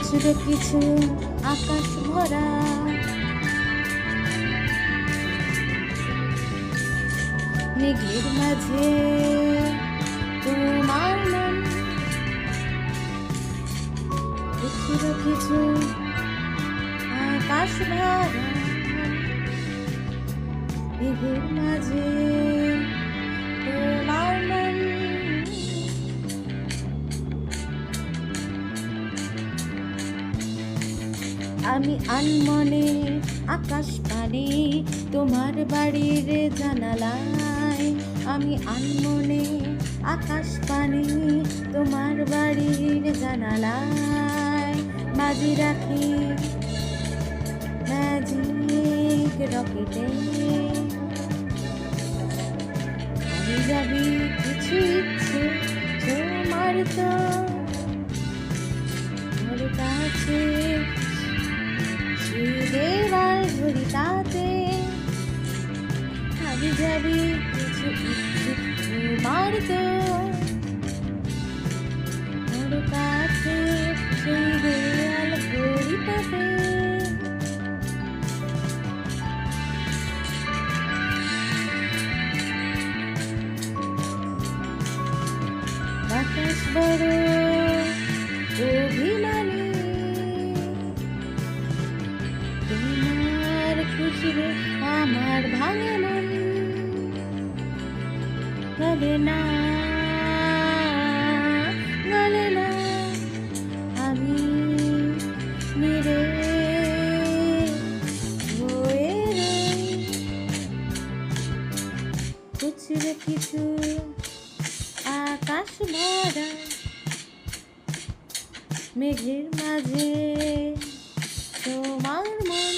খুচরো কিছু আকাশ ভরা, মেঘের মাঝে তোমার মন। খুচরো কিছু আকাশ ভরা, মেঘের মাঝে তোমার মন। আমি আনমনে আকাশ পানে তোমার বাড়ির জানালায়, আমি আনমনে আকাশ পানে তোমার বাড়ির জানালায় বাজি রাখি ম্যাজিক রকেটে। আমি যাবি কিছু ইচ্ছে তোমার তো ওর কাছে, দেওয়াল ঘড়িটাতে আমি যাবি কিছু ইচ্ছে তোমার তো ওর কাছে, সেই দেওয়াল ঘড়িটাতে। বাতাস বড় অভিমানী, তোমার খুশিতে আমার ভাঙে মন। গলে না গলে না আমি নিরে হয়ে রই। খুচরো কিছু আকাশ ভরা, মেঘের মাঝে তোমার মন।